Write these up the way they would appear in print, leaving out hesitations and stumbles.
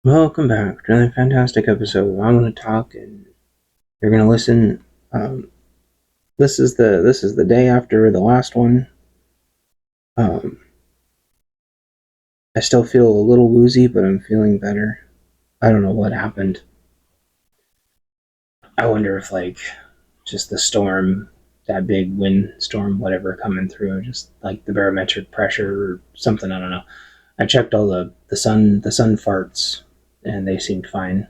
Welcome back to another fantastic episode. I'm going to talk, and you're going to listen. This is the day after the last one. I still feel a little woozy, but I'm feeling better. I don't know what happened. I wonder if just the storm, that big wind storm, whatever coming through, just like the barometric pressure or something. I don't know. I checked all the sun farts, and they seemed fine.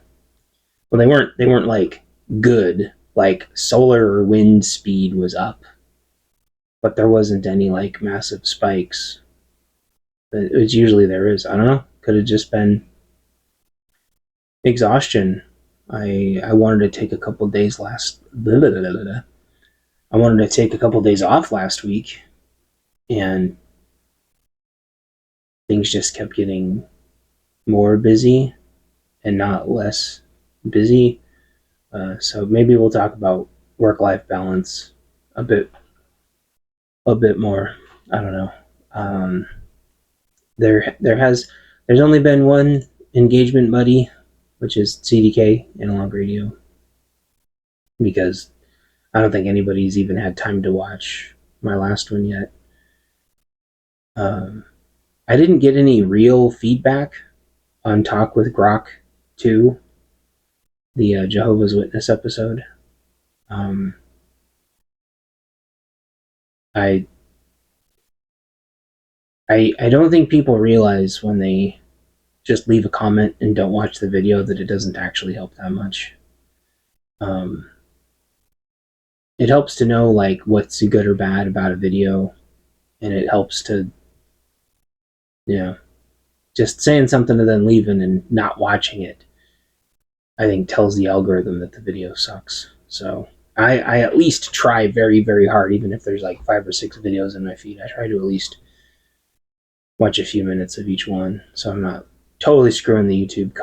Well, they weren't like good. Like solar or wind speed was up, but there wasn't any like massive spikes. It's usually there is. I don't know. Could have just been exhaustion. I wanted to take a couple of days last. Blah, blah, blah, blah, blah. I wanted to take a couple of days off last week, and things just kept getting more busy and not less busy. So maybe we'll talk about work-life balance a bit more. I don't know. Um, there's only been one engagement buddy, which is CDK analog radio, because I don't think anybody's even had time to watch my last one yet. I didn't get any real feedback on Talk with Grok 2, the Jehovah's Witness episode. I I don't think people realize when they just leave a comment and don't watch the video that it doesn't actually help that much. It helps to know like what's good or bad about a video, and it helps to, just saying something and then leaving and not watching it, I think tells the algorithm that the video sucks. So I at least try very, very hard, even if there's like 5 or 6 videos in my feed. I try to at least watch a few minutes of each one, so I'm not totally screwing the YouTube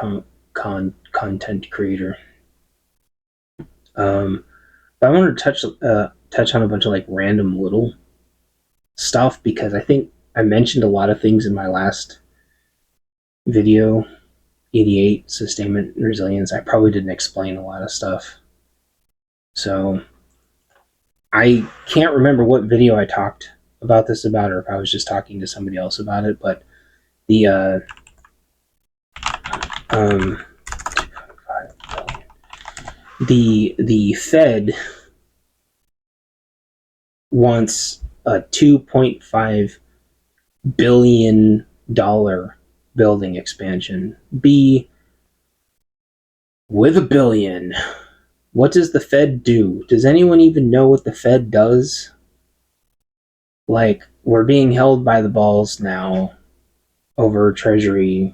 content creator. But I wanted to touch on a bunch of like random little stuff, because I think I mentioned a lot of things in my last video, 88 sustainment and resilience. I probably didn't explain a lot of stuff, so I can't remember what video I talked about this about, or if I was just talking to somebody else about it. But the the Fed wants a $2.5 billion building expansion. B with a billion. What does the Fed do? Does anyone even know what the Fed does? Like, we're being held by the balls now over Treasury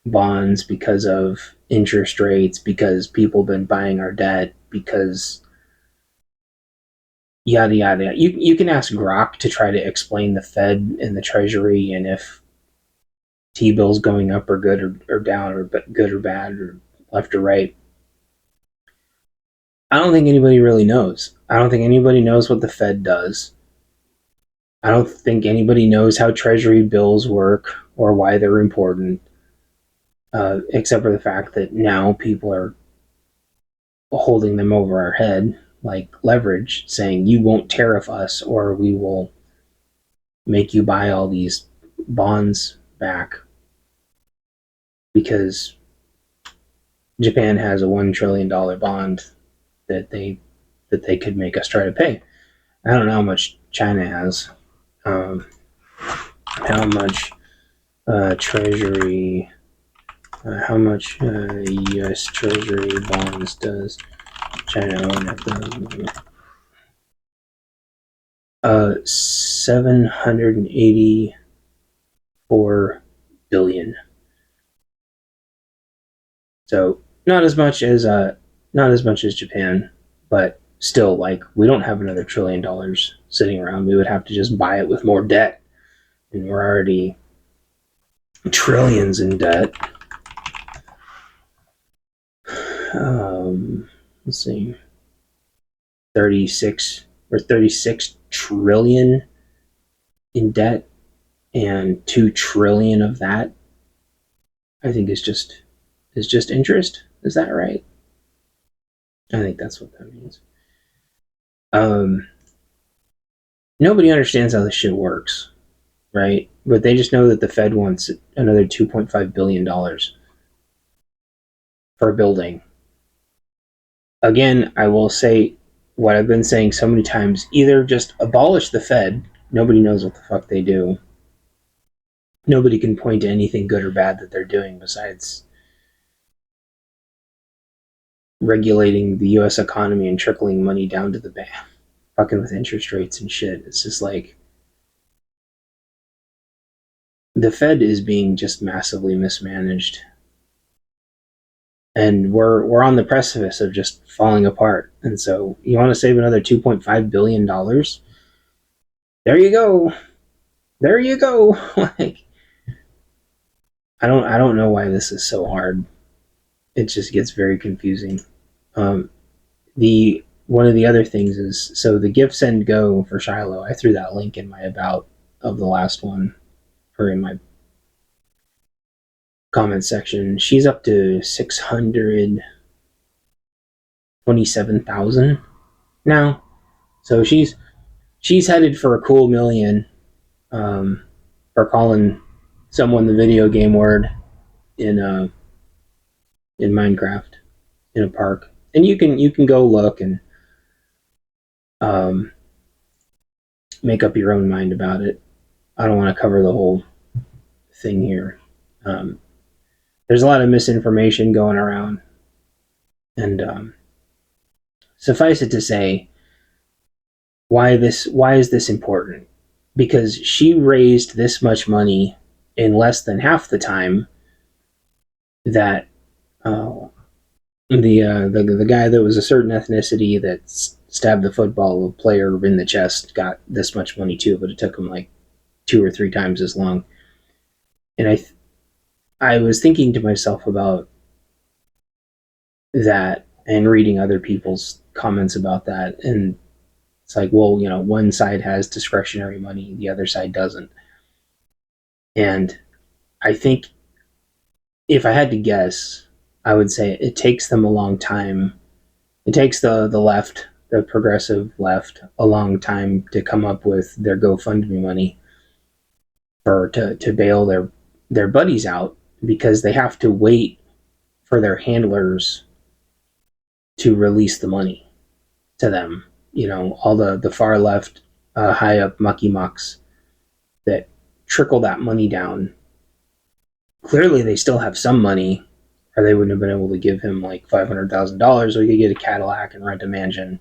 bonds because of interest rates, because people have been buying our debt, because yada yada. You can ask Grok to try to explain the Fed and the Treasury, and if T-bills going up or good or down, or good or bad, or left or right. I don't think anybody really knows. I don't think anybody knows what the Fed does. I don't think anybody knows how Treasury bills work or why they're important, except for the fact that now people are holding them over our head like leverage, saying you won't tariff us or we will make you buy all these bonds back, because Japan has a $1 trillion bond that they could make us try to pay. I don't know how much China has. How much Treasury, how much U.S. Treasury bonds does China own at the $784 billion. So not as much as Japan, but still, like, we don't have another $1 trillion sitting around. We would have to just buy it with more debt, and we're already trillions in debt. Let's see, 36 trillion in debt, and 2 trillion of that, I think, is just is just interest. Is that right? I think that's what that means. Nobody understands how this shit works, right? But they just know that the Fed wants another $2.5 billion for a building. Again, I will say what I've been saying so many times: either just abolish the Fed. Nobody knows what the fuck they do. Nobody can point to anything good or bad that they're doing besides regulating the U.S. economy and trickling money down to the bank, fucking with interest rates and shit. It's just like the Fed is being just massively mismanaged, and we're on the precipice of just falling apart. And so, you want to save another $2.5 billion? There you go. There you go. Like, I don't know why this is so hard. It just gets very confusing. The one of the other things is, so the Give Send Go for Shiloh, I threw that link in my about of the last one, or in my comment section. She's up to 627,000 now, so she's headed for a cool million, for calling someone the video game word in Minecraft in a park. And you can go look and make up your own mind about it. I don't want to cover the whole thing here. There's a lot of misinformation going around, and suffice it to say, why is this important? Because she raised this much money in less than half the time that the guy that was a certain ethnicity that stabbed the football player in the chest got this much money too, but it took him like 2 or 3 times as long. And I was thinking to myself about that and reading other people's comments about that, and it's like, well, one side has discretionary money, the other side doesn't. And I think if I had to guess, I would say it takes them a long time. It takes the left, the progressive left, a long time to come up with their GoFundMe money to bail their buddies out, because they have to wait for their handlers to release the money to them. All the far left, high up mucky mucks that trickle that money down. Clearly, they still have some money, or they wouldn't have been able to give him like $500,000 so he could get a Cadillac and rent a mansion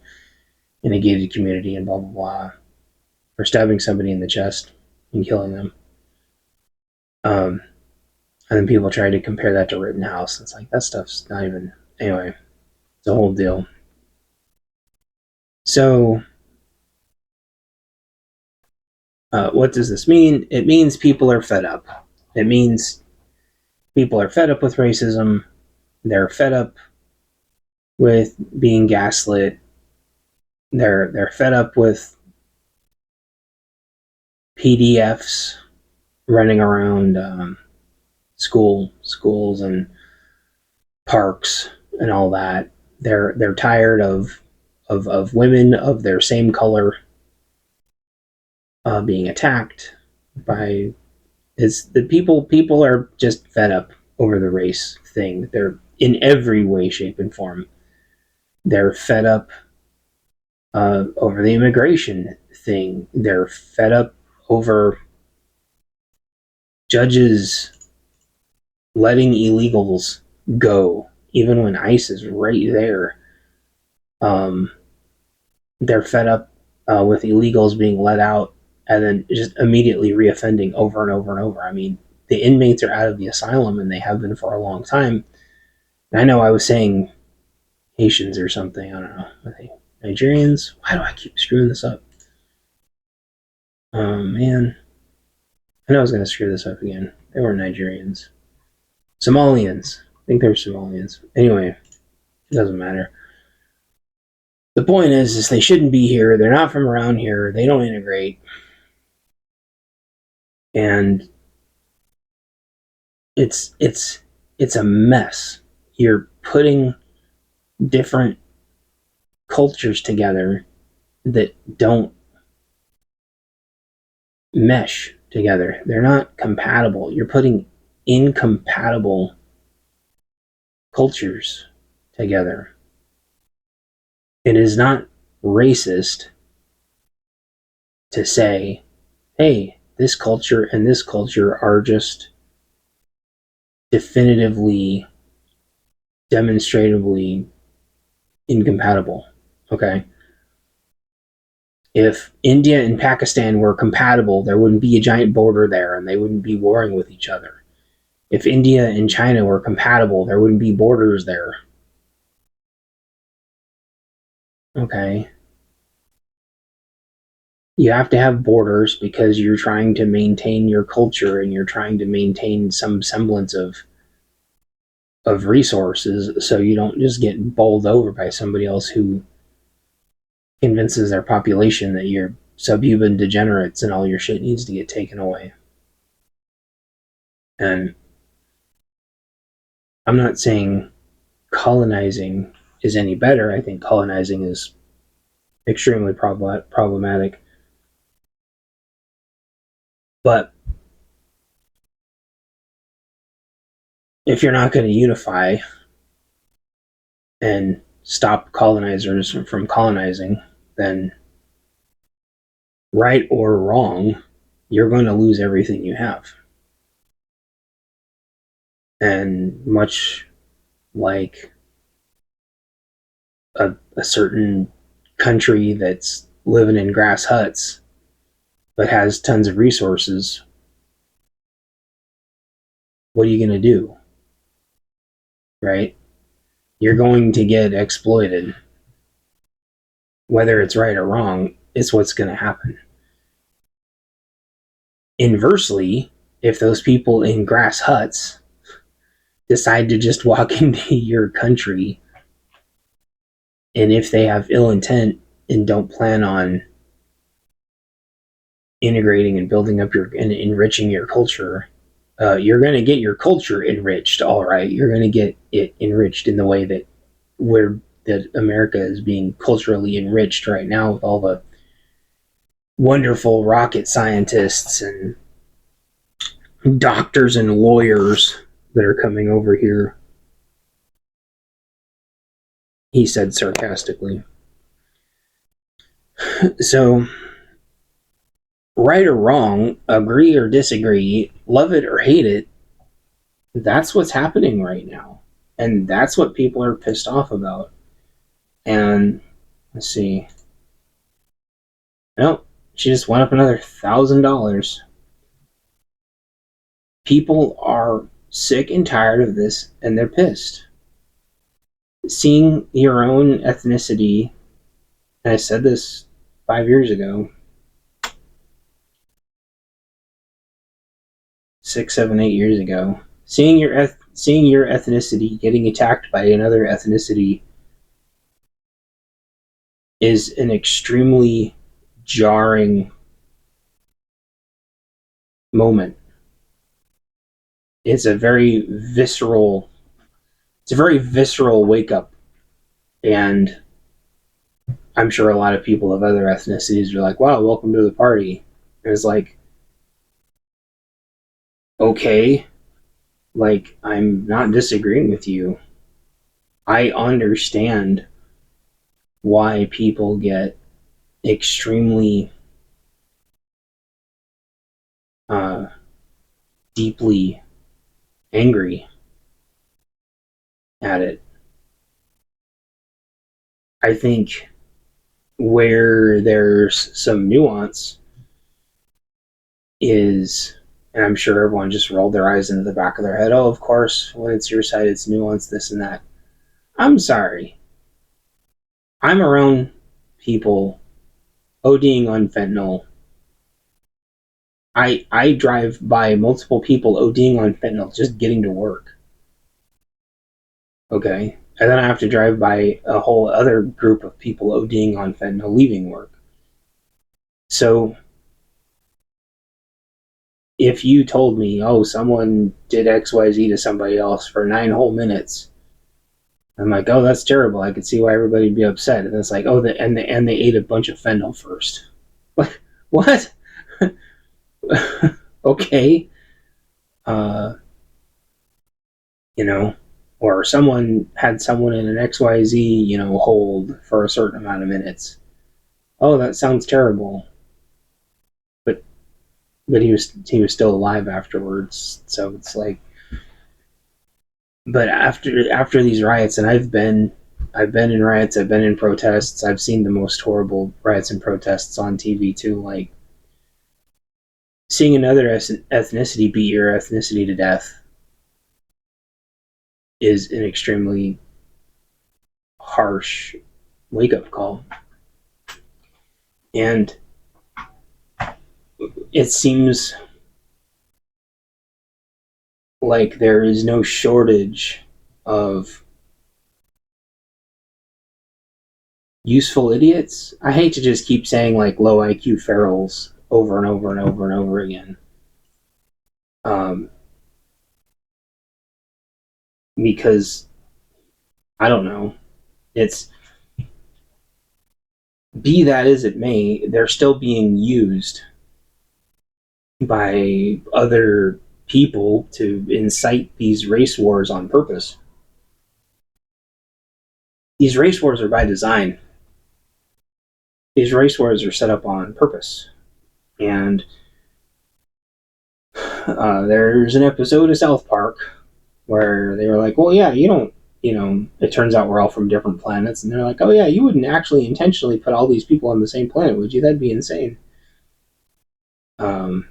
in a gated community and blah, blah, blah, for stabbing somebody in the chest and killing them. And then people try to compare that to Rittenhouse. It's like, that stuff's not even... Anyway, it's a whole deal. So, what does this mean? It means people are fed up. It means people are fed up with racism. They're fed up with being gaslit. They're fed up with PDFs running around schools and parks and all that. They're tired of women of their same color being attacked by... It's the people are just fed up over the race thing. They're in every way, shape, and form. They're fed up over the immigration thing. They're fed up over judges letting illegals go, even when ICE is right there. They're fed up with illegals being let out and then just immediately reoffending over and over and over. I mean, the inmates are out of the asylum, and they have been for a long time. And I know I was saying Haitians or something. I don't know. I think Nigerians. Why do I keep screwing this up? Oh, man. I know I was going to screw this up again. They were Nigerians. Somalians. I think they're Somalians. Anyway, it doesn't matter. The point is they shouldn't be here. They're not from around here. They don't integrate. And it's a mess. you're putting different cultures together that don't mesh together. They're not compatible. You're putting incompatible cultures together. It is not racist to say, hey, this culture and this culture are just definitively, demonstratively incompatible. Okay? If India and Pakistan were compatible, there wouldn't be a giant border there and they wouldn't be warring with each other. If India and China were compatible, there wouldn't be borders there. Okay? You have to have borders because you're trying to maintain your culture and you're trying to maintain some semblance of resources, so you don't just get bowled over by somebody else who convinces their population that you're subhuman degenerates and all your shit needs to get taken away. And I'm not saying colonizing is any better. I think colonizing is extremely problematic. But if you're not going to unify and stop colonizers from colonizing, then right or wrong, you're going to lose everything you have. And much like a certain country that's living in grass huts but has tons of resources, what are you going to do? Right? You're going to get exploited. Whether it's right or wrong, it's what's going to happen. Inversely, if those people in grass huts decide to just walk into your country, and if they have ill intent and don't plan on integrating and building up and enriching your culture, you're going to get your culture enriched, all right. You're going to get it enriched in the way that America is being culturally enriched right now with all the wonderful rocket scientists and doctors and lawyers that are coming over here. He said sarcastically. So, right or wrong, agree or disagree, love it or hate it, that's what's happening right now. And that's what people are pissed off about. And let's see. Nope, she just went up another $1,000. People are sick and tired of this, and they're pissed. Seeing your own ethnicity, and I said this 5 years ago, 6, 7, 8 years ago, seeing your ethnicity getting attacked by another ethnicity is an extremely jarring moment. It's a very visceral wake up, and I'm sure a lot of people of other ethnicities are like, wow, welcome to the party. And it's like, okay, like, I'm not disagreeing with you. I understand why people get extremely deeply angry at it. I think where there's some nuance is, and I'm sure everyone just rolled their eyes into the back of their head, oh, of course, when it's your side, it's nuance, this and that. I'm sorry. I'm around people ODing on fentanyl. I drive by multiple people ODing on fentanyl just getting to work. Okay? And then I have to drive by a whole other group of people ODing on fentanyl leaving work. So if you told me, oh, someone did XYZ to somebody else for 9 whole minutes, I'm like, oh, that's terrible. I could see why everybody would be upset. And it's like, oh, and they ate a bunch of fentanyl first. Like, what? Okay. Uh, you know, or someone had someone in an XYZ, hold for a certain amount of minutes. Oh, that sounds terrible. But he was still alive afterwards. So it's like, but after these riots, and I've been in riots, I've been in protests, I've seen the most horrible riots and protests on TV too. Like seeing another ethnicity beat your ethnicity to death is an extremely harsh wake up call, and it seems like there is no shortage of useful idiots. I hate to just keep saying like low IQ ferals over and over and over and over again. Um, because I don't know. It's be that as it may, they're still being used by other people to incite these race wars on purpose. These race wars are by design. These race wars are set up on purpose. And there's an episode of South Park where they were like, well, yeah, it turns out we're all from different planets. And they're like, oh, yeah, you wouldn't actually intentionally put all these people on the same planet, would you? That'd be insane. Um,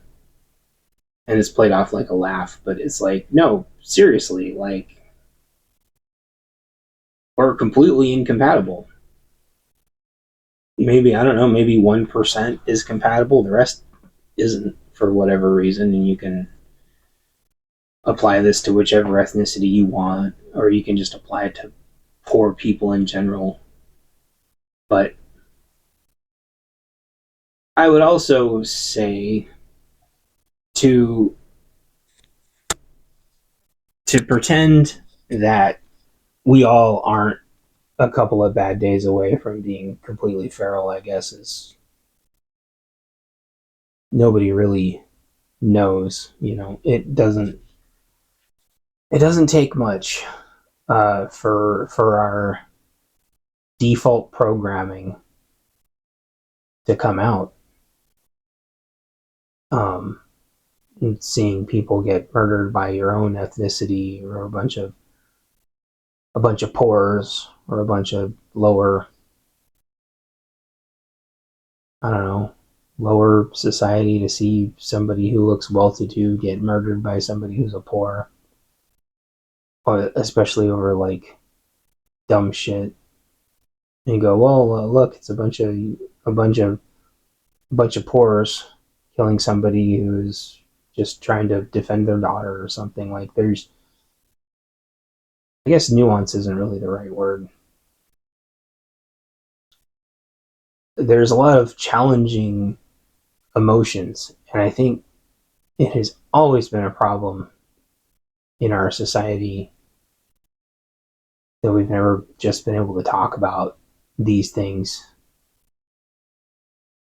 and it's played off like a laugh, but it's like, no, seriously, like, we're completely incompatible. Maybe, I don't know, maybe 1% is compatible, the rest isn't for whatever reason, and you can apply this to whichever ethnicity you want, or you can just apply it to poor people in general. But I would also say to pretend that we all aren't a couple of bad days away from being completely feral, I guess, is nobody really knows. It doesn't take much for our default programming to come out. Um, Seeing people get murdered by your own ethnicity, or a bunch of poors, or a bunch of lower, I don't know, lower society, to see somebody who looks well-to-do get murdered by somebody who's a poor, especially over like dumb shit. And you go, well, look, it's a bunch of a bunch of poors killing somebody who's just trying to defend their daughter or something. Like, there's, I guess nuance isn't really the right word. There's a lot of challenging emotions, and I think it has always been a problem in our society that we've never just been able to talk about these things.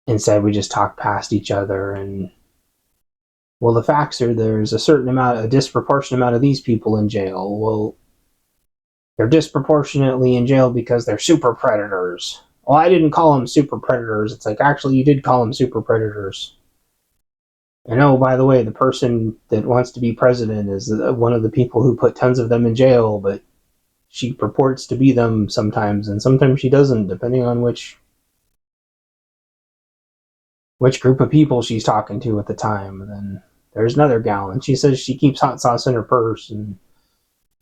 Instead, we just talk past each other, and well, the facts are there's a disproportionate amount of these people in jail. Well, they're disproportionately in jail because they're super predators. Well, I didn't call them super predators. It's like, actually, you did call them super predators. And oh, by the way, the person that wants to be president is one of the people who put tons of them in jail, but she purports to be them sometimes, and sometimes she doesn't, depending on which group of people she's talking to at the time. And then there's another gal, and she says she keeps hot sauce in her purse, and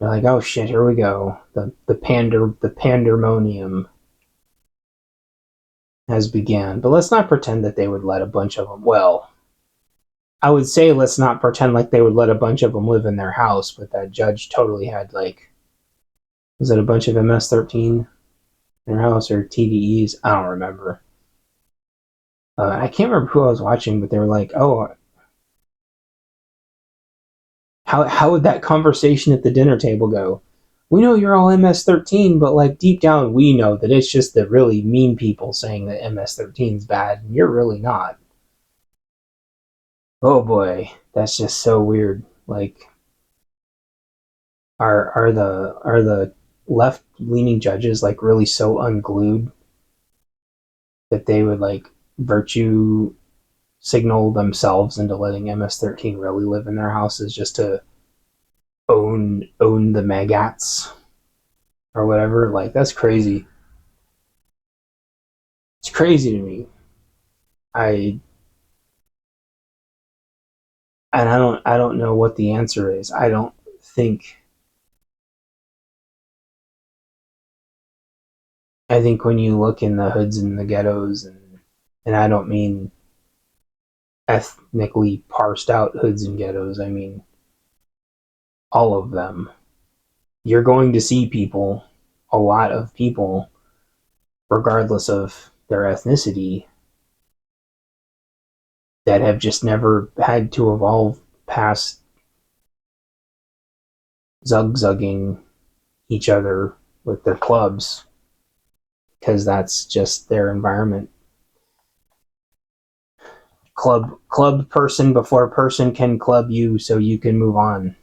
you're like, oh shit, here we go. The pandemonium has began. But let's not pretend that they would let a bunch of them. Well, I would say let's not pretend like they would let a bunch of them live in their house, but that judge totally had, like, was it a bunch of MS-13 in her house, or TDEs? I don't remember. I can't remember who I was watching, but they were like, oh, how would that conversation at the dinner table go? we know you're all MS-13, but like deep down we know that it's just the really mean people saying that MS-13 is bad, and you're really not. Oh boy, that's just so weird. Like, are the left leaning judges like really so unglued that they would like virtue signal themselves into letting MS-13 really live in their houses just to own the magats or whatever? Like, that's crazy. It's crazy to me. I and I don't know what the answer is. I don't think I think when you look in the hoods and the ghettos, and I don't mean ethnically parsed out hoods and ghettos, I mean all of them. You're going to see people, a lot of people, regardless of their ethnicity, that have just never had to evolve past zug-zugging each other with their clubs, because that's just their environment. Club person before person can club you so you can move on.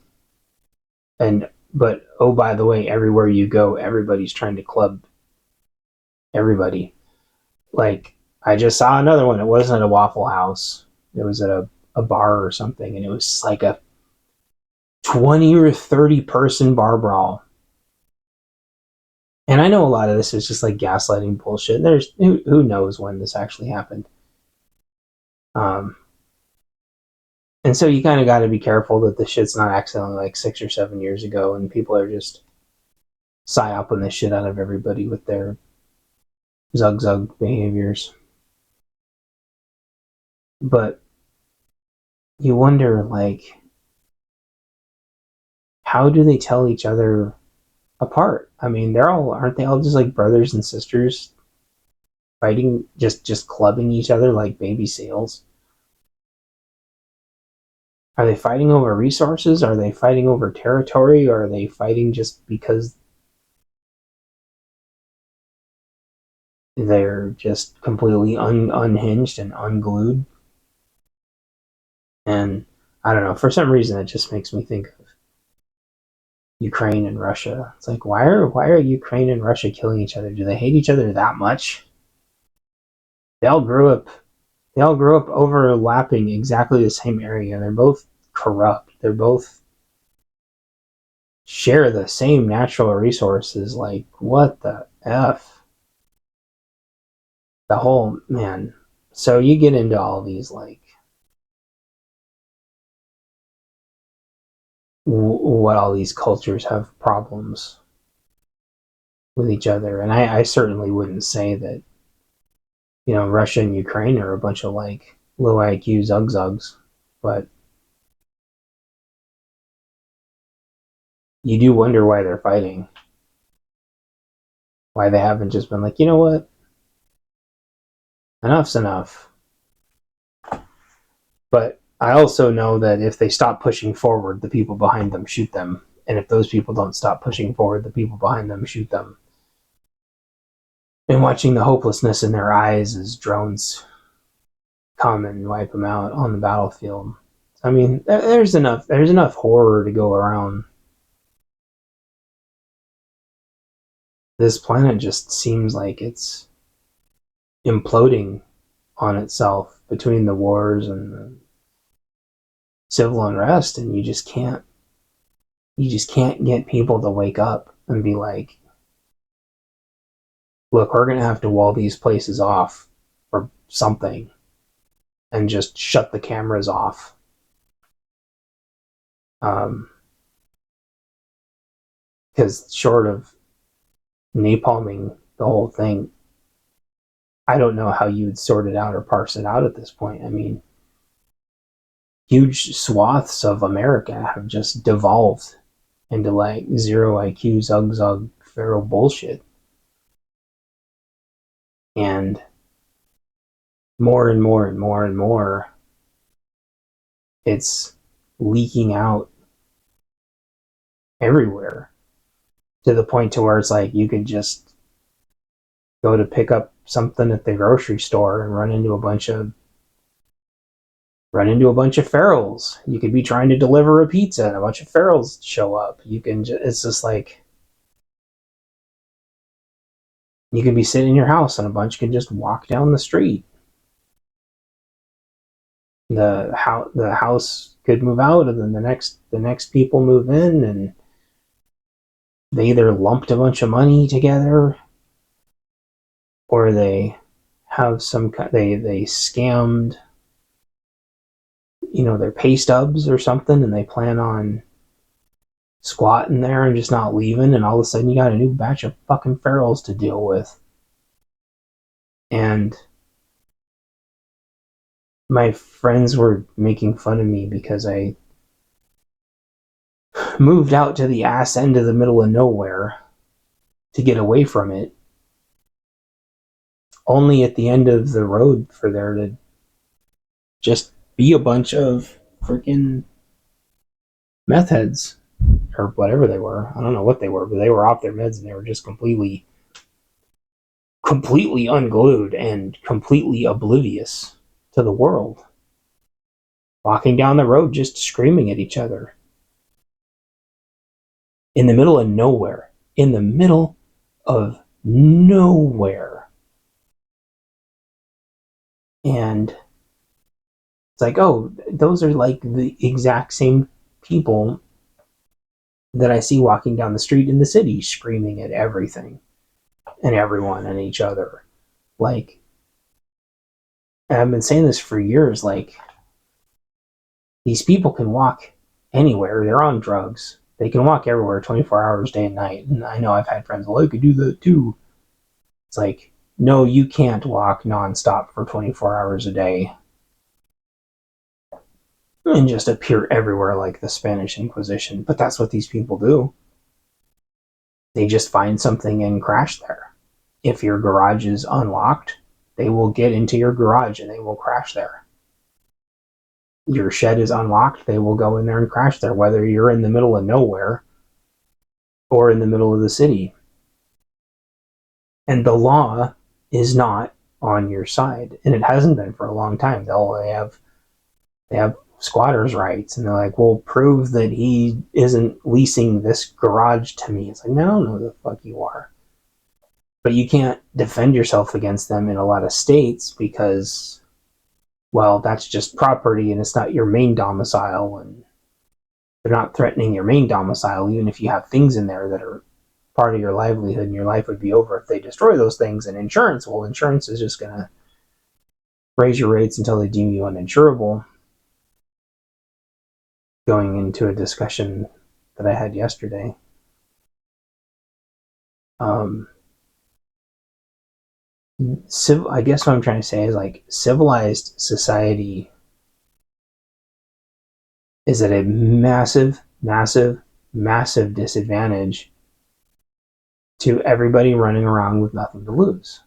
But oh, by the way, everywhere you go, everybody's trying to club everybody. Like, I just saw another one. It wasn't at a Waffle House. It was at a bar or something, and it was like a 20 or 30 person bar brawl. And I know a lot of this is just like gaslighting bullshit. There's who knows when this actually happened. And so you kind of got to be careful that the shit's not accidentally like 6 or 7 years ago, and people are just psyoping the shit out of everybody with their zug behaviors. But you wonder, like, how do they tell each other apart? I mean, aren't they all just like brothers and sisters fighting, just clubbing each other like baby seals? Are they fighting over resources? Are they fighting over territory? Or are they fighting just because they're just completely unhinged and unglued? And I don't know, for some reason it just makes me think of Ukraine and Russia. It's like, why are Ukraine and Russia killing each other? Do they hate each other that much? They all grew up overlapping exactly the same area. They're both corrupt. They're both share the same natural resources. Like, what the F? The whole, man. So you get into all these, like, what all these cultures have problems with each other. And I certainly wouldn't say that, Russia and Ukraine are a bunch of like low IQ zugzugs, but you do wonder why they're fighting. Why they haven't just been like, you know what? Enough's enough. But I also know that if they stop pushing forward, the people behind them shoot them. And if those people don't stop pushing forward, the people behind them shoot them. And watching the hopelessness in their eyes as drones come and wipe them out on the battlefield. I mean, there's enough horror to go around. This planet just seems like it's imploding on itself between the wars and the civil unrest, and you just can't get people to wake up and be like, look, we're going to have to wall these places off for something and just shut the cameras off. Because short of napalming the whole thing, I don't know how you would sort it out or parse it out at this point. I mean, huge swaths of America have just devolved into like zero IQ zug feral bullshit. And more and more and more and more, it's leaking out everywhere to the point to where it's like you could just go to pick up something at the grocery store and run into a bunch of ferals. You could be trying to deliver a pizza and a bunch of ferals show up. It's just like you could be sitting in your house and a bunch can just walk down the street. The house could move out, and then the next people move in, and they either lumped a bunch of money together, or they have they scammed, their pay stubs or something, and they plan on squatting there and just not leaving, and all of a sudden you got a new batch of fucking ferals to deal with. And my friends were making fun of me because I moved out to the ass end of the middle of nowhere to get away from it, only at the end of the road for there to just be a bunch of freaking meth heads, or whatever they were. I don't know what they were, but they were off their meds and they were just completely unglued and completely oblivious to the world, walking down the road just screaming at each other in the middle of nowhere. And it's like, oh, those are like the exact same people that I see walking down the street in the city screaming at everything and everyone and each other. Like, and I've been saying this for years, like, these people can walk anywhere. They're on drugs. They can walk everywhere 24 hours, day and night. And I know I've had friends, well, I could do that too. It's like, no, you can't walk nonstop for 24 hours a day and just appear everywhere like the Spanish Inquisition. But that's what these people do. They just find something and crash there. If your garage is unlocked, they will get into your garage and they will crash there. Your shed is unlocked, they will go in there and crash there, whether you're in the middle of nowhere or in the middle of the city. And the law is not on your side, and it hasn't been for a long time. They have squatters' rights, and they're like, well, prove that he isn't leasing this garage to me. It's like, no, I don't know who the fuck you are. But you can't defend yourself against them in a lot of states because, well, that's just property and it's not your main domicile, and they're not threatening your main domicile, even if you have things in there that are part of your livelihood, and your life would be over if they destroy those things. And insurance is just going to raise your rates until they deem you uninsurable. Going into a discussion that I had yesterday. I guess what I'm trying to say is, like, civilized society is at a massive, massive, massive disadvantage to everybody running around with nothing to lose.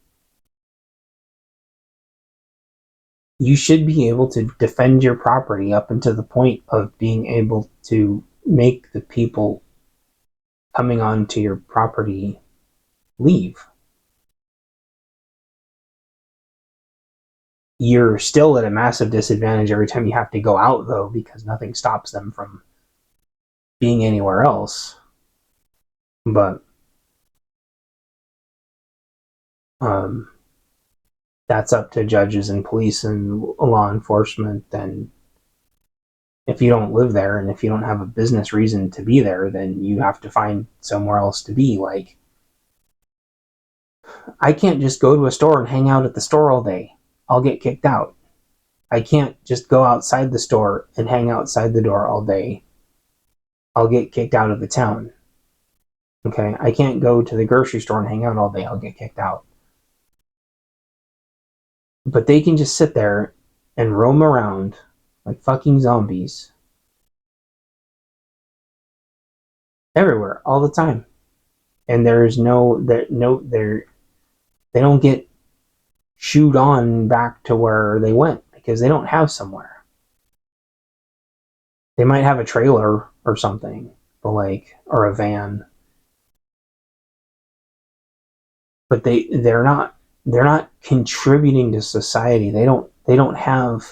You should be able to defend your property up until the point of being able to make the people coming onto your property leave. You're still at a massive disadvantage every time you have to go out, though, because nothing stops them from being anywhere else. But that's up to judges and police and law enforcement. And if you don't live there and if you don't have a business reason to be there, then you have to find somewhere else to be. Like, I can't just go to a store and hang out at the store all day. I'll get kicked out. I can't just go outside the store and hang outside the door all day. I'll get kicked out of the town. Okay? I can't go to the grocery store and hang out all day. I'll get kicked out. But they can just sit there and roam around like fucking zombies everywhere all the time. And there's they don't get shooed on back to where they went because they don't have somewhere. They might have a trailer or something, but or a van, but they're not contributing to society. They don't have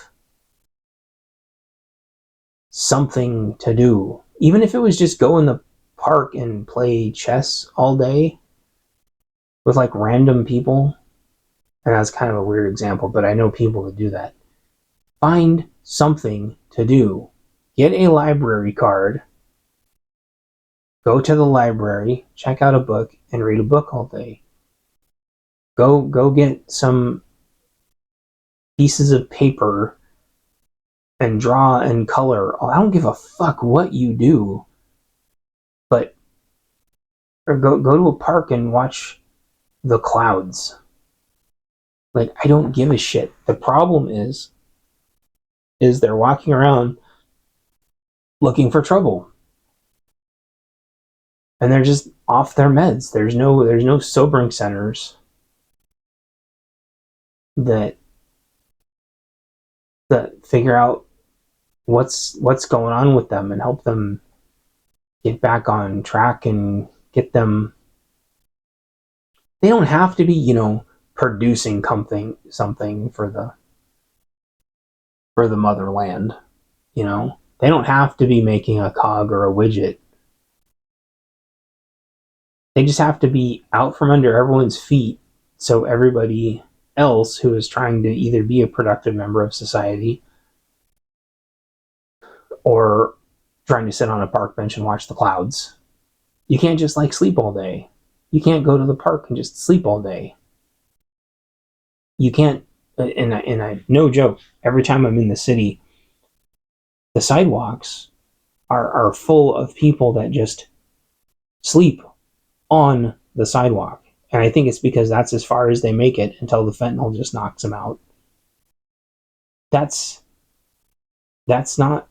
something to do. Even if it was just go in the park and play chess all day with like random people, and that's kind of a weird example, but I know people that do that. Find something to do. Get a library card, go to the library, check out a book, and read a book all day. Go get some pieces of paper and draw and color. I don't give a fuck what you do, but or go to a park and watch the clouds. Like, I don't give a shit. The problem is they're walking around looking for trouble. And they're just off their meds. There's no sobering centers that figure out what's going on with them and help them get back on track and get them. They don't have to be, producing something for the motherland, They don't have to be making a cog or a widget. They just have to be out from under everyone's feet, so everybody else who is trying to either be a productive member of society or trying to sit on a park bench and watch the clouds. You can't just sleep all day. You can't go to the park and just sleep all day. You can't, and I no joke, every time I'm in the city, the sidewalks are full of people that just sleep on the sidewalk. And I think it's because that's as far as they make it until the fentanyl just knocks them out. That's not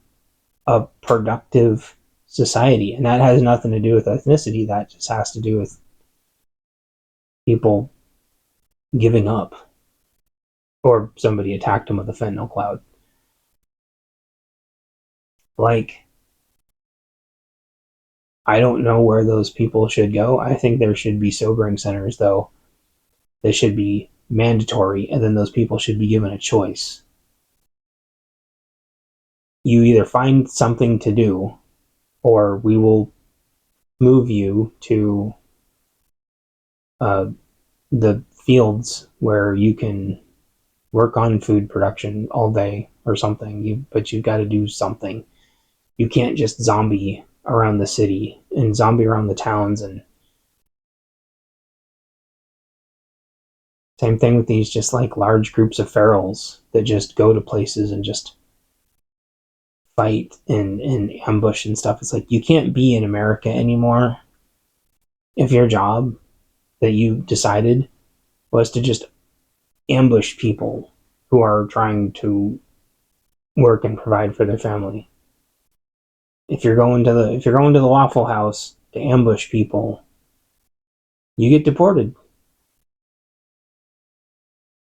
a productive society. And that has nothing to do with ethnicity. That just has to do with people giving up. Or somebody attacked them with a fentanyl cloud. I don't know where those people should go. I think there should be sobering centers, though. They should be mandatory, and then those people should be given a choice. You either find something to do, or we will move you to the fields where you can work on food production all day or something. But you've got to do something. You can't just zombie around the city and zombie around the towns. And same thing with these just large groups of ferals that just go to places and just fight and ambush and stuff. It's you can't be in America anymore if your job that you decided was to just ambush people who are trying to work and provide for their family. If you're going to the Waffle House to ambush people, you get deported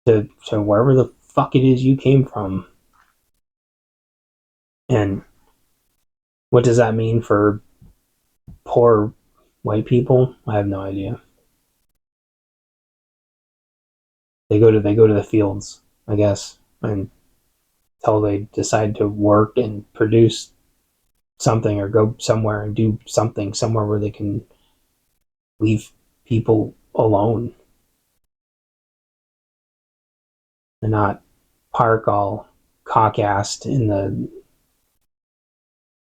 to wherever the fuck it is you came from. And what does that mean for poor white people? I have no idea. They go to the fields, I guess, until they decide to work and produce something, or go somewhere and do something somewhere where they can leave people alone and not park all cock-assed in the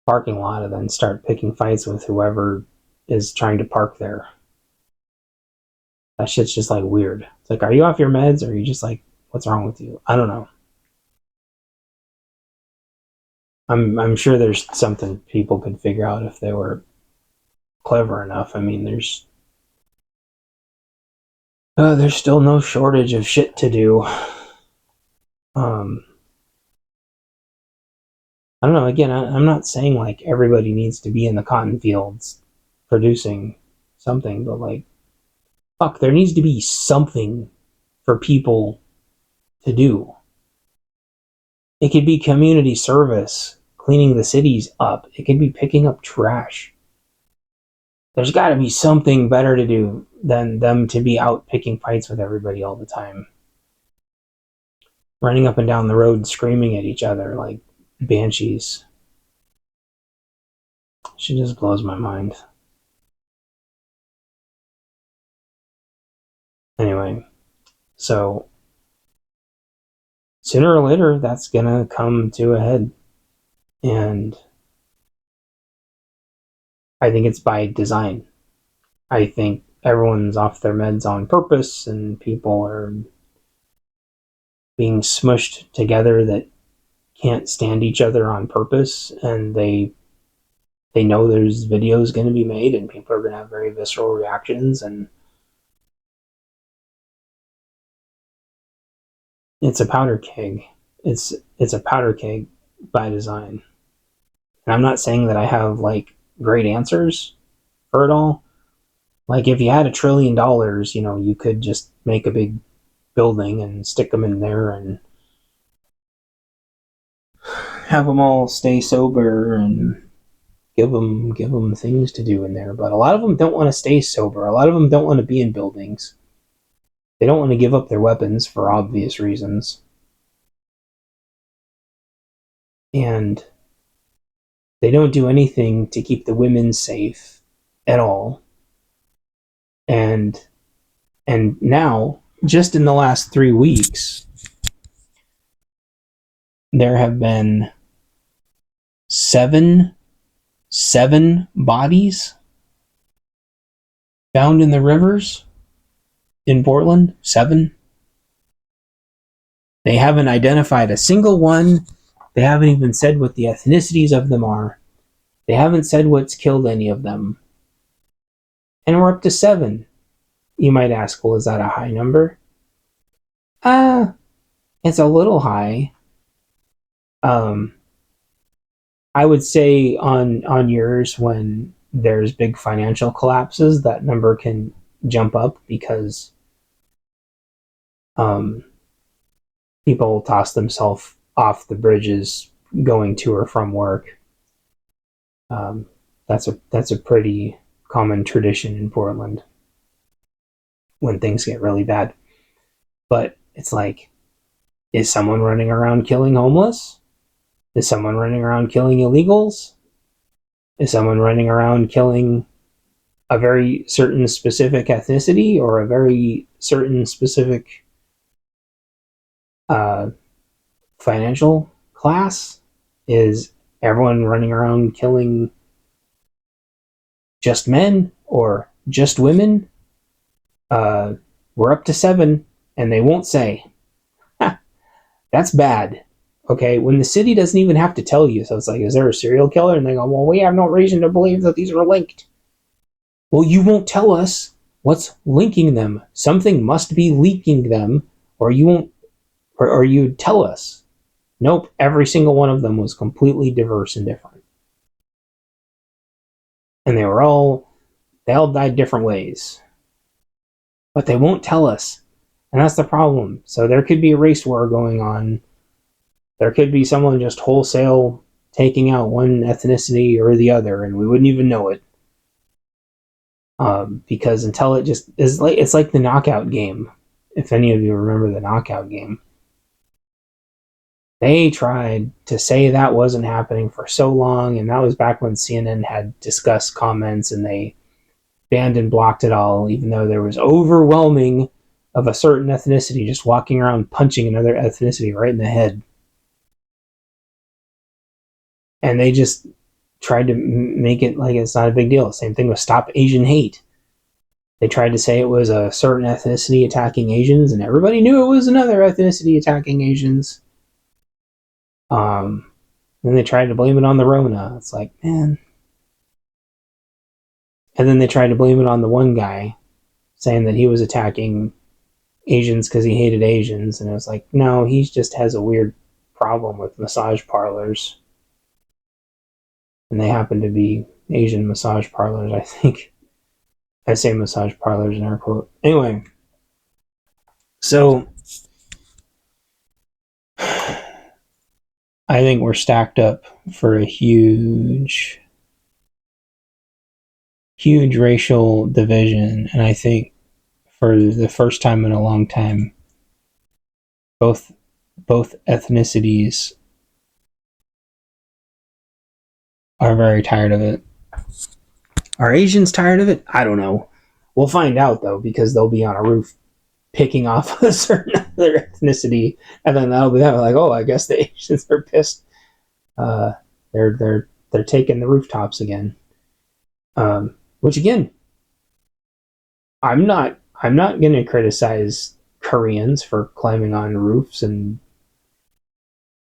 parking lot and then start picking fights with whoever is trying to park there. That shit's just weird. It's are you off your meds, or are you just what's wrong with you? I don't know. I'm sure there's something people could figure out if they were clever enough. I mean, there's still no shortage of shit to do. I don't know. Again, I'm not saying everybody needs to be in the cotton fields producing something, but fuck, there needs to be something for people to do. It could be community service, cleaning the cities up. It could be picking up trash. There's got to be something better to do than them to be out picking fights with everybody all the time, running up and down the road screaming at each other like banshees. She just blows my mind. Anyway, so sooner or later that's gonna come to a head, and I think it's by design. I think everyone's off their meds on purpose, and people are being smushed together that can't stand each other on purpose, and they know there's videos going to be made and people are going to have very visceral reactions, and it's a powder keg. It's a powder keg by design. And I'm not saying that I have like great answers for it all. Like if you had $1 trillion, you know, you could just make a big building and stick them in there and have them all stay sober and give them things to do in there. But a lot of them don't want to stay sober. A lot of them don't want to be in buildings. They don't want to give up their weapons for obvious reasons. And they don't do anything to keep the women safe at all. And now, just in the last 3 weeks, there have been seven bodies found in the rivers in Portland. 7. They haven't identified a single one. They haven't even said what the ethnicities of them are. They haven't said what's killed any of them. And we're up to 7. You might ask, well, is that a high number? It's a little high. I would say on years when there's big financial collapses, that number can jump up because people toss themselves off the bridges going to or from work. That's a pretty common tradition in Portland when things get really bad. But it's like, is someone running around killing homeless? Is someone running around killing illegals? Is someone running around killing a very certain specific ethnicity or a very certain specific financial class? Is everyone running around killing just men or just women? We're up to 7, and they won't say. That's bad. Okay, when the city doesn't even have to tell you, so it's like, is there a serial killer? And they go, well, we have no reason to believe that these are linked. Well, you won't tell us what's linking them. Something must be leaking them, or you won't, or you'd tell us. Nope, every single one of them was completely diverse and different. And they all died different ways. But they won't tell us. And that's the problem. So there could be a race war going on. There could be someone just wholesale taking out one ethnicity or the other, and we wouldn't even know it. Because until it just is like, it's like the knockout game. If any of you remember the knockout game, they tried to say that wasn't happening for so long, and that was back when CNN had discussed comments, and they banned and blocked it all, even though there was overwhelming of a certain ethnicity just walking around punching another ethnicity right in the head. And they just tried to make it like it's not a big deal. Same thing with Stop Asian Hate. They tried to say it was a certain ethnicity attacking Asians, and everybody knew it was another ethnicity attacking Asians. Then they tried to blame it on the Rona. It's like, man. And then they tried to blame it on the one guy, saying that he was attacking Asians because he hated Asians. And it was like, no, he just has a weird problem with massage parlors. And they happen to be Asian massage parlors, I think. I say massage parlors in air quote. Anyway, so I think we're stacked up for a huge racial division, and I think for the first time in a long time, both ethnicities are very tired of it. Are Asians tired of it? I don't know. We'll find out, though, because they'll be on a roof picking off a certain other ethnicity, and then that'll be that. Like, oh, I guess the Asians are pissed. They're taking the rooftops again. Which again, I'm not going to criticize Koreans for climbing on roofs and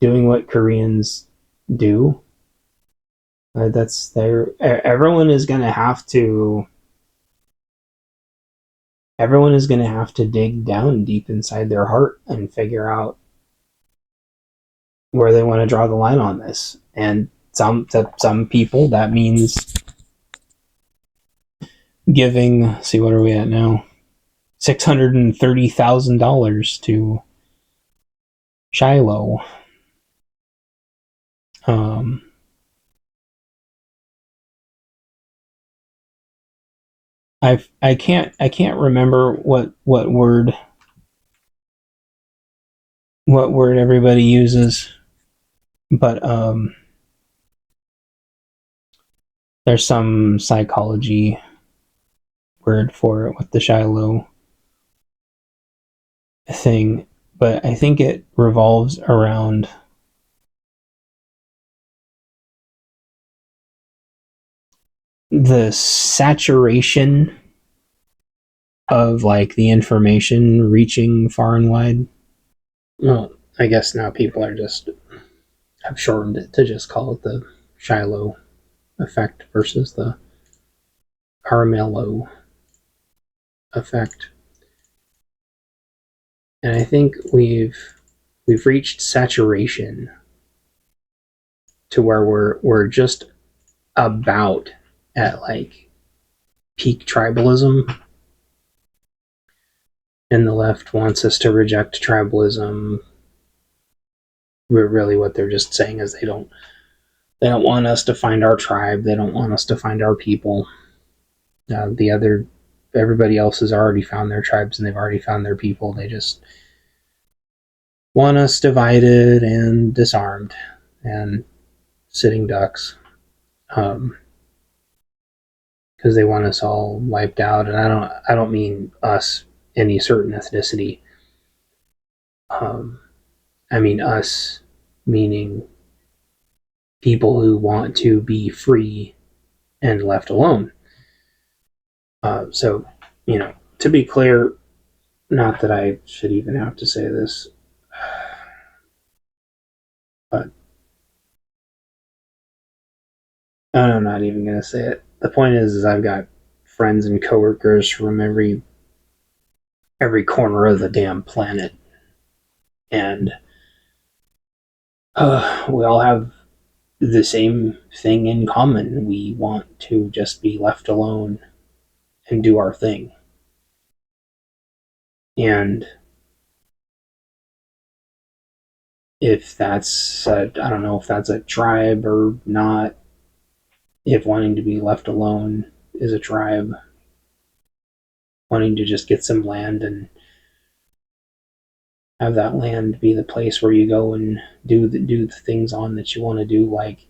doing what Koreans do. That's their. Everyone is going to have to dig down deep inside their heart and figure out where they want to draw the line on this. And some people, that means giving, see, what are we at now? $630,000 to Shiloh. I can't remember what word everybody uses, but there's some psychology word for it with the Shiloh thing, but I think it revolves around the saturation of like the information reaching far and wide. Well, I guess now people are just have shortened it to just call it the Shiloh effect versus the Carmelo effect. And I think we've reached saturation to where we're just about at like peak tribalism, and the left wants us to reject tribalism. Really what they're just saying is they don't want us to find our tribe, they don't want us to find our people. Everybody else has already found their tribes and they've already found their people. They just want us divided and disarmed and sitting ducks, because they want us all wiped out. And I don't mean us, any certain ethnicity. I mean us, meaning people who want to be free and left alone. So, to be clear, not that I should even have to say this, but I'm not even going to say it. The point is I've got friends and coworkers from every corner of the damn planet, and we all have the same thing in common. We want to just be left alone and do our thing. And if that's, I don't know if that's a tribe or not, if wanting to be left alone is a tribe, wanting to just get some land and have that land be the place where you go and do the things on that you want to do, like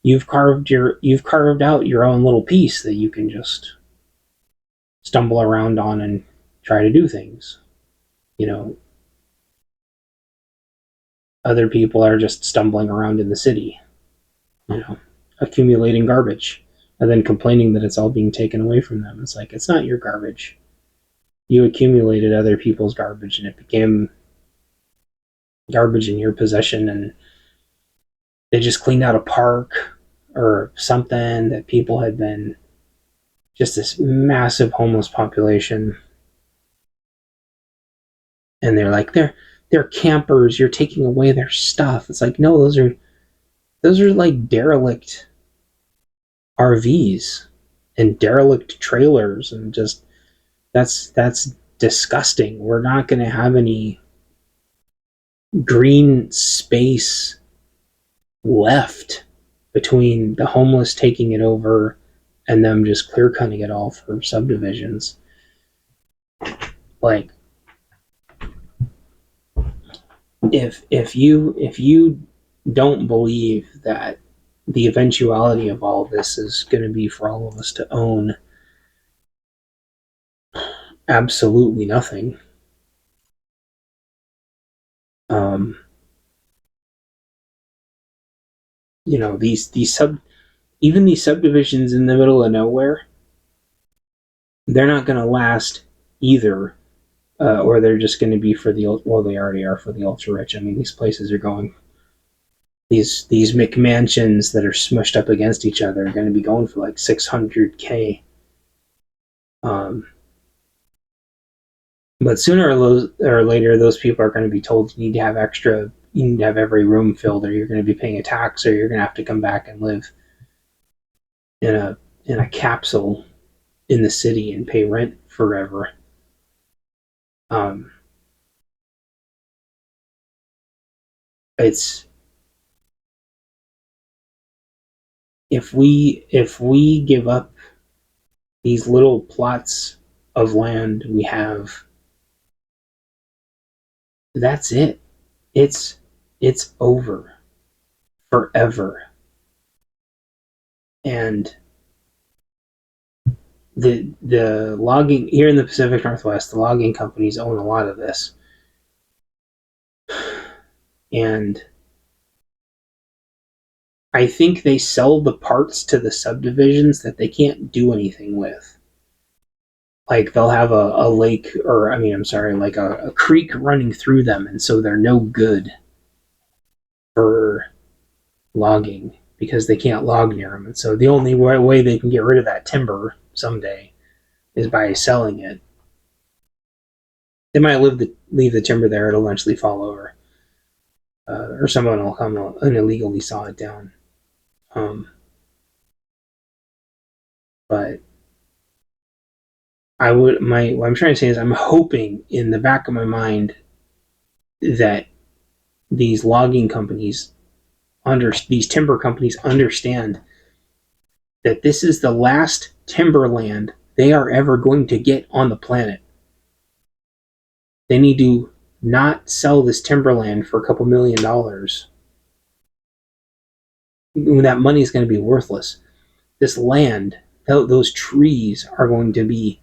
you've carved out your own little piece that you can just stumble around on and try to do things. Other people are just stumbling around in the city, accumulating garbage and then complaining that it's all being taken away from them. It's like, it's not your garbage. You accumulated other people's garbage and it became garbage in your possession, and they just cleaned out a park or something that people had been, just this massive homeless population, and they're like, they're campers, you're taking away their stuff. It's like, no, those are like derelict RVs and derelict trailers, and just that's disgusting. We're not going to have any green space left between the homeless taking it over and them just clear cutting it all for subdivisions. Like, if you don't believe that the eventuality of all of this is going to be for all of us to own absolutely nothing, um, you know, even these subdivisions in the middle of nowhere, they're not going to last either, or they're just going to be for the, well, they already are for the ultra rich. I mean, these places are going, these McMansions that are smushed up against each other are going to be going for like 600K. But sooner or later, those people are going to be told you need to have extra, you need to have every room filled, or you're going to be paying a tax, or you're going to have to come back and live in a capsule in the city and pay rent forever. It's if we give up these little plots of land we have, that's it. It's over forever. And the logging here in the Pacific Northwest, the logging companies own a lot of this. And I think they sell the parts to the subdivisions that they can't do anything with. Like they'll have a lake, or I mean, I'm sorry, like a creek running through them, and so they're no good for logging because they can't log near them. And so the only way they can get rid of that timber someday is by selling it. They might leave the timber there; it'll eventually fall over, or someone will come and illegally saw it down. But what I'm trying to say is I'm hoping in the back of my mind that these logging companies these timber companies understand that this is the last timberland they are ever going to get on the planet. They need to not sell this timberland for a couple $1 million. That money is going to be worthless. This land, those trees are going to be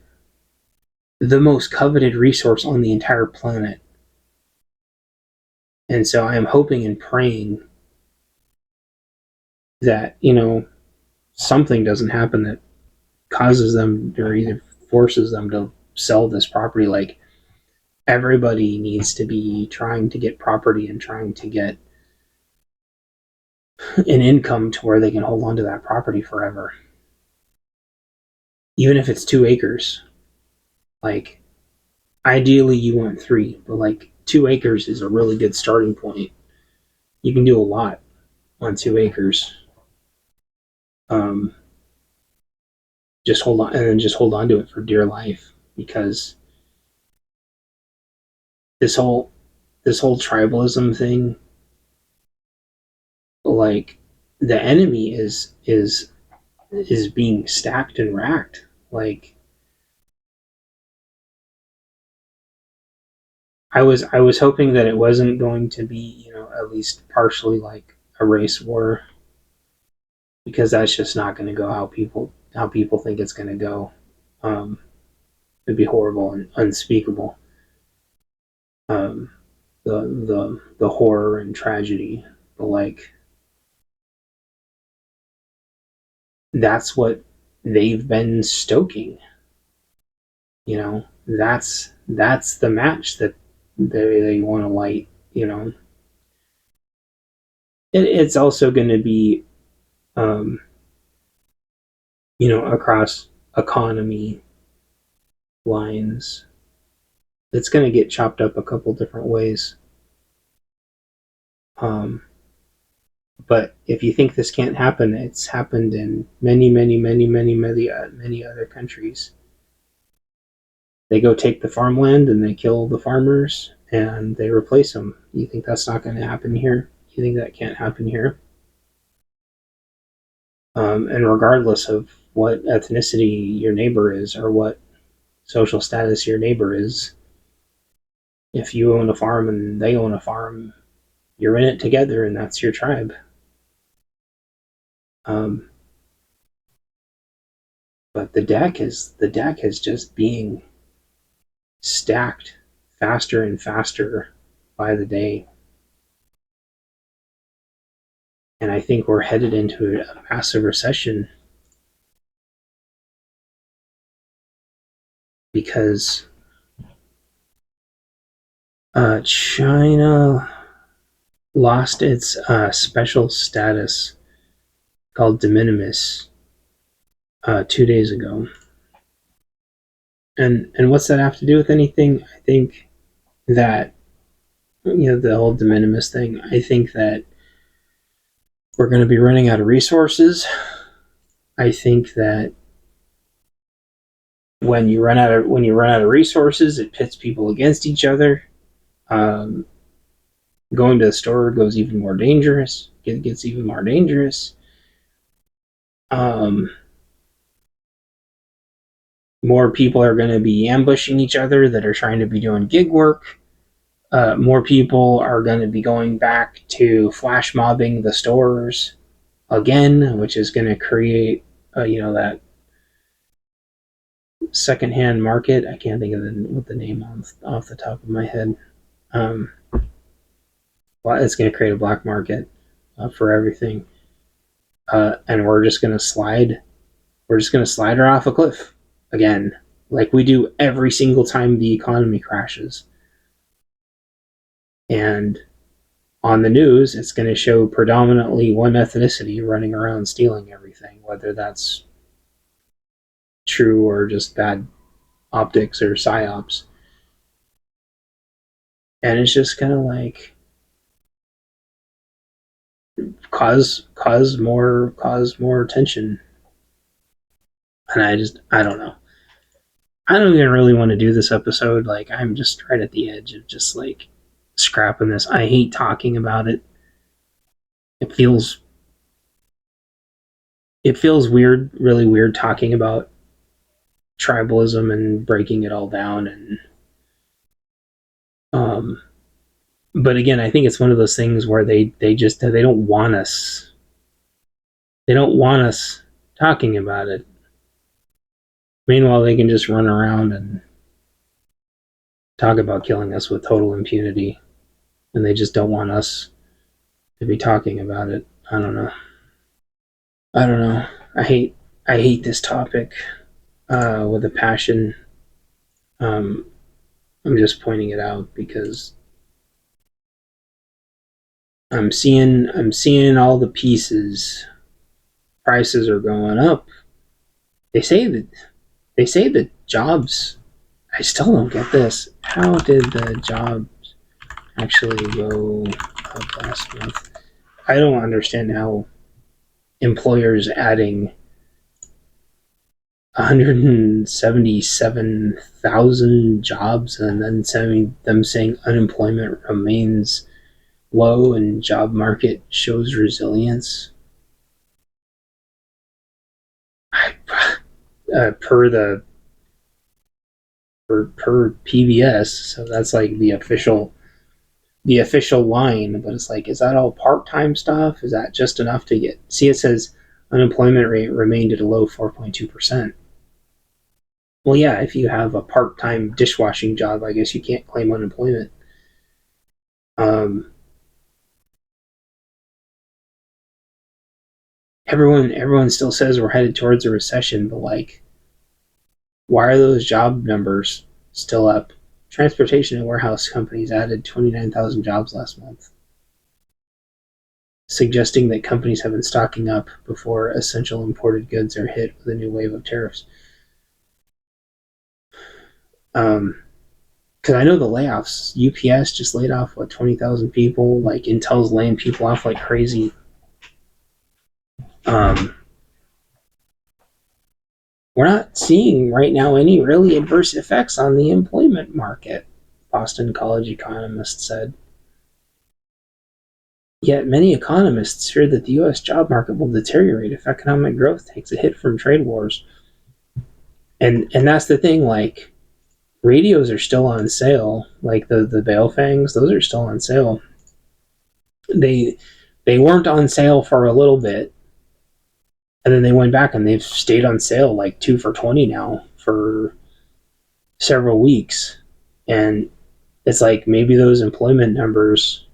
the most coveted resource on the entire planet. And so I am hoping and praying that, something doesn't happen that causes them or either forces them to sell this property. Like, everybody needs to be trying to get property and trying to get an income to where they can hold on to that property forever. Even if it's 2 acres. Like, ideally you want 3, but like 2 acres is a really good starting point. You can do a lot on 2 acres. Just hold on, and then just hold on to it for dear life, because this whole tribalism thing, like, the enemy is being stacked and racked. Like, I was hoping that it wasn't going to be, at least partially like a race war, because that's just not going to go how people think it's going to go. It'd be horrible and unspeakable. The horror and tragedy, but like, that's what they've been stoking. That's the match that they want to light. It's also going to be, across economy lines. It's going to get chopped up a couple different ways. But if you think this can't happen, it's happened in many, many, many, many, many other countries. They go take the farmland and they kill the farmers and they replace them. You think that's not going to happen here? You think that can't happen here? And regardless of what ethnicity your neighbor is or what social status your neighbor is, If you own a farm and they own a farm, you're in it together, and that's your tribe. But the deck is just being stacked faster and faster by the day. And I think we're headed into a massive recession because China lost its special status called de minimis 2 days ago. And what's that have to do with anything? I think that, the whole de minimis thing, I think that we're going to be running out of resources. I think that when you run out of resources, it pits people against each other. Going to the store goes even more dangerous. It gets even more dangerous. More people are going to be ambushing each other that are trying to be doing gig work. More people are going to be going back to flash mobbing the stores again, which is going to create, that secondhand market. I can't think of what the name off the top of my head. It's going to create a black market for everything, and we're just going to slide. We're just going to slide her off a cliff again, like we do every single time the economy crashes. And on the news, it's going to show predominantly one ethnicity running around stealing everything, whether that's true or just bad optics or psyops. And it's just kind of like cause more tension. And I don't know. I don't even really want to do this episode. Like, I'm just right at the edge of just like scrapping this. I hate talking about it. It feels weird, really weird talking about tribalism and breaking it all down. And but again, I think it's one of those things where they don't want us. They don't want us talking about it. Meanwhile, they can just run around and talk about killing us with total impunity, and they just don't want us to be talking about it. I don't know. I hate this topic with a passion. I'm just pointing it out because I'm seeing all the pieces. Prices are going up. They say that jobs. I still don't get this. How did the jobs actually go up last month? I don't understand how employers adding 177,000 jobs and then saying unemployment remains low and job market shows resilience. Per PBS, so that's like the official line, but it's like, is that all part-time stuff? Is that just enough to get? See, it says unemployment rate remained at a low 4.2%. Well, yeah, if you have a part-time dishwashing job, I guess you can't claim unemployment. Everyone still says we're headed towards a recession, but like, why are those job numbers still up? Transportation and warehouse companies added 29,000 jobs last month, suggesting that companies have been stocking up before essential imported goods are hit with a new wave of tariffs. Because I know the layoffs. UPS just laid off 20,000 people. Like, Intel's laying people off like crazy. We're not seeing right now any really adverse effects on the employment market, Boston College economist said. Yet many economists fear that the U.S. job market will deteriorate if economic growth takes a hit from trade wars. And that's the thing, like, radios are still on sale. Like the Baofengs, those are still on sale. They weren't on sale for a little bit, and then they went back and they've stayed on sale like 2 for $20 now for several weeks. And it's like maybe those employment numbers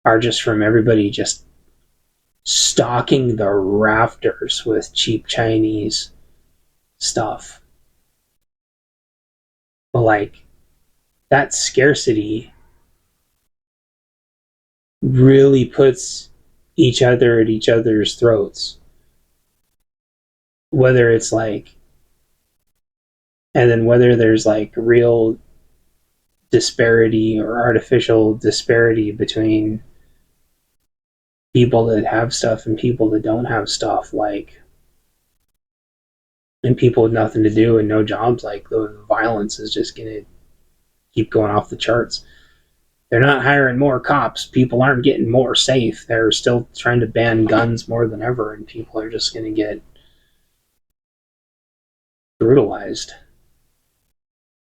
are just from everybody just stocking the rafters with cheap Chinese stuff. But like that scarcity really puts each other at each other's throats. Whether it's like, and then whether there's like real disparity or artificial disparity between people that have stuff and people that don't have stuff, like, and people with nothing to do and no jobs, like the violence is just gonna keep going off the charts. They're not hiring more cops. People aren't getting more safe. They're still trying to ban guns more than ever, and people are just gonna get brutalized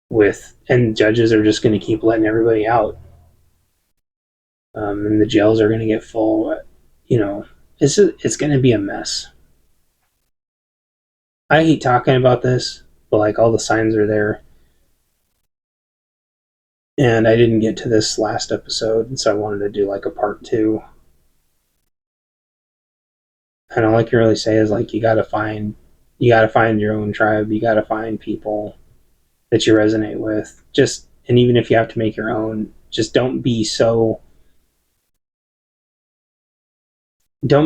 with, and judges are just gonna keep letting everybody out. And the jails are gonna get full. You know, it's gonna be a mess. I hate talking about this, but like all the signs are there. And I didn't get to this last episode, and so I wanted to do like a part 2. And all I can really say is like you gotta find your own tribe. You gotta find people that you resonate with. Just, and even if you have to make your own, just don't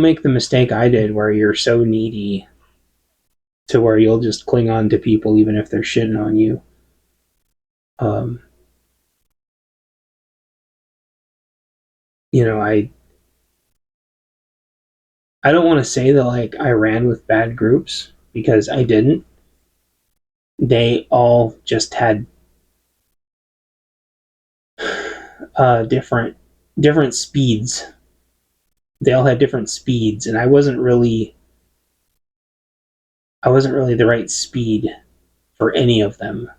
make the mistake I did where you're so needy to where you'll just cling on to people even if they're shitting on you. You know, I don't want to say that like I ran with bad groups, because I didn't. They all just had different speeds. They all had different speeds, and I wasn't really the right speed for any of them.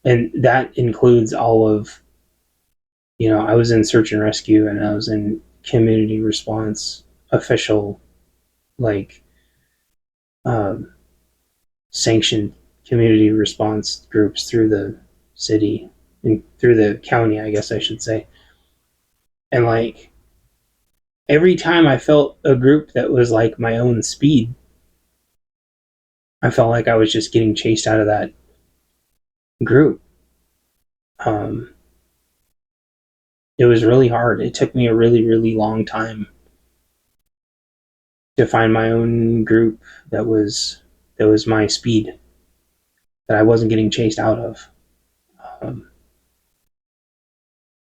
And that includes all of, you know, I was in search and rescue, and I was in community response, official, like, sanctioned community response groups through the city and through the county, I guess I should say. And like every time I felt a group that was like my own speed, I felt like I was just getting chased out of that group. It was really hard. It took me a really, really long time to find my own group that was my speed, that I wasn't getting chased out of.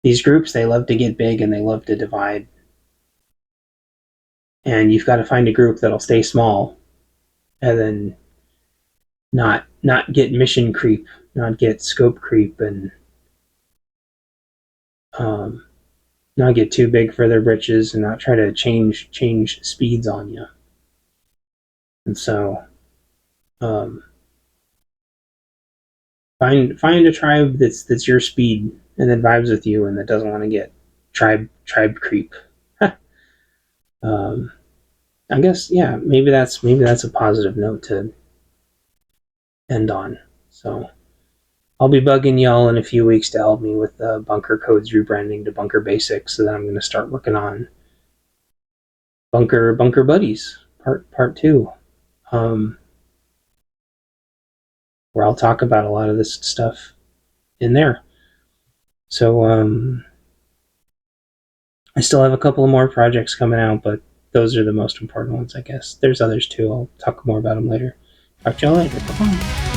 These groups, they love to get big and they love to divide. And you've got to find a group that'll stay small and then not get mission creep, not get scope creep, and not get too big for their britches, and not try to change speeds on you. And so find a tribe that's your speed and that vibes with you and that doesn't want to get tribe creep. I guess, yeah, maybe that's a positive note to end on. So I'll be bugging y'all in a few weeks to help me with Bunker Codes rebranding to Bunker Basics, so then I'm going to start working on Bunker Buddies part 2, where I'll talk about a lot of this stuff in there. So I still have a couple of more projects coming out, but those are the most important ones, I guess. There's others too. I'll talk more about them later. Talk to y'all later. Bye-bye.